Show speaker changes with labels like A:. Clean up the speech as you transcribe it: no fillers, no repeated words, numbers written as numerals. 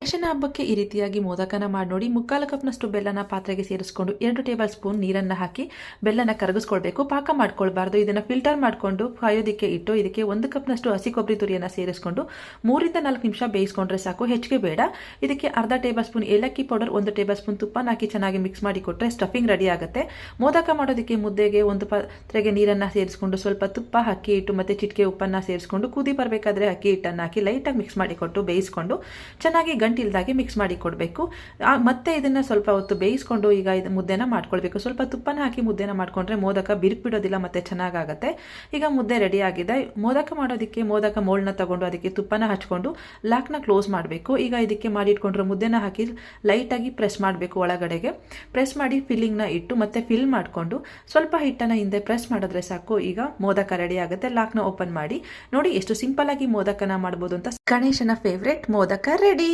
A: ಗಣೇಶನ ಹಬ್ಬಕ್ಕೆ ಈ ರೀತಿಯಾಗಿ ಮೋದಕನ ಮಾಡಿ ನೋಡಿ. 3/4 ಕಪ್ನಷ್ಟು ಬೆಲ್ಲನ ಪಾತ್ರೆಗೆ ಸೇರಿಸ್ಕೊಂಡು 2 ಟೇಬಲ್ ಸ್ಪೂನ್ ನೀರನ್ನು ಹಾಕಿ ಬೆಲ್ಲನ ಕರಗಿಸ್ಕೊಳ್ಬೇಕು. ಪಾಕ ಮಾಡ್ಕೊಳ್ಬಾರ್ದು. ಇದನ್ನು ಫಿಲ್ಟರ್ ಮಾಡಿಕೊಂಡು ಕಾಯೋದಕ್ಕೆ ಇಟ್ಟು ಇದಕ್ಕೆ 1 ಕಪ್ನಷ್ಟು ಹಸಿ ಕೊಬ್ಬರಿ ತುರಿಯನ್ನು ಸೇರಿಸ್ಕೊಂಡು 3ರಿಂದ 4 ನಿಮಿಷ ಬೇಯಿಸ್ಕೊಂಡ್ರೆ ಸಾಕು, ಹೆಚ್ಚಿಗೆ ಬೇಡ. ಇದಕ್ಕೆ ಅರ್ಧ ಟೇಬಲ್ ಸ್ಪೂನ್ ಏಲಕ್ಕಿ ಪೌಡರ್, 1 ಟೇಬಲ್ ಸ್ಪೂನ್ ತುಪ್ಪನ ಹಾಕಿ ಚೆನ್ನಾಗಿ ಮಿಕ್ಸ್ ಮಾಡಿ ಕೊಟ್ಟರೆ ಸ್ಟಫಿಂಗ್ ರೆಡಿ ಆಗುತ್ತೆ. ಮೋದಕ ಮಾಡೋದಕ್ಕೆ ಮುದ್ದೆಗೆ 1 ಪಾತ್ರೆಗೆ ನೀರನ್ನು ಸೇರಿಸ್ಕೊಂಡು ಸ್ವಲ್ಪ ತುಪ್ಪ, ಅಕ್ಕಿ ಹಿಟ್ಟು ಮತ್ತು ಚಿಟಿಕೆ ಉಪ್ಪನ್ನು ಸೇರಿಸ್ಕೊಂಡು ಕುದಿ ಬರಬೇಕಾದ್ರೆ ಅಕ್ಕಿ ಹಿಟ್ಟನ್ನು ಹಾಕಿ ಲೈಟಾಗಿ ಮಿಕ್ಸ್ ಮಾಡಿಕೊಟ್ಟು ಬೇಯಿಸ್ಕೊಂಡು ಚೆನ್ನಾಗಿ ಗಂಟಿಲ್ದಾಗೆ ಮಿಕ್ಸ್ ಮಾಡಿ ಕೊಡಬೇಕು. ಮತ್ತೆ ಇದನ್ನು ಸ್ವಲ್ಪ ಹೊತ್ತು ಬೇಯಿಸ್ಕೊಂಡು ಈಗ ಇದು ಮುದ್ದೆನ ಮಾಡ್ಕೊಳ್ಬೇಕು. ಸ್ವಲ್ಪ ತುಪ್ಪನ ಹಾಕಿ ಮುದ್ದೆನ ಮಾಡ್ಕೊಂಡ್ರೆ ಮೋದಕ ಬಿರುಕು ಮತ್ತು ಚೆನ್ನಾಗಾಗುತ್ತೆ. ಈಗ ಮುದ್ದೆ ರೆಡಿ ಆಗಿದೆ. ಮೋದಕ ಮಾಡೋದಕ್ಕೆ ಮೋದಕ ಮೋಲ್ಡ್ನ ತಗೊಂಡು ಅದಕ್ಕೆ ತುಪ್ಪನ ಹಚ್ಕೊಂಡು ಲಾಕ್ನ ಕ್ಲೋಸ್ ಮಾಡಬೇಕು. ಈಗ ಇದಕ್ಕೆ ಮಾಡಿಟ್ಕೊಂಡ್ರೆ ಮುದ್ದೆನ ಹಾಕಿ ಲೈಟಾಗಿ ಪ್ರೆಸ್ ಮಾಡಬೇಕು. ಒಳಗಡೆಗೆ ಪ್ರೆಸ್ ಮಾಡಿ ಫಿಲ್ಲಿಂಗ್ನ ಇಟ್ಟು ಮತ್ತೆ ಫಿಲ್ ಮಾಡಿಕೊಂಡು ಸ್ವಲ್ಪ ಹಿಟ್ಟನ್ನು ಹಿಂದೆ ಪ್ರೆಸ್ ಮಾಡಿದ್ರೆ ಸಾಕು. ಈಗ ಮೋದಕ ರೆಡಿ ಆಗುತ್ತೆ. ಲಾಕ್ನ ಓಪನ್ ಮಾಡಿ ನೋಡಿ ಎಷ್ಟು ಸಿಂಪಲ್ ಆಗಿ ಮೋದಕನ ಮಾಡ್ಬೋದು ಅಂತ. ಗಣೇಶನ ಫೇವ್ರೆಟ್ ಮೋದಕ ರೆಡಿ.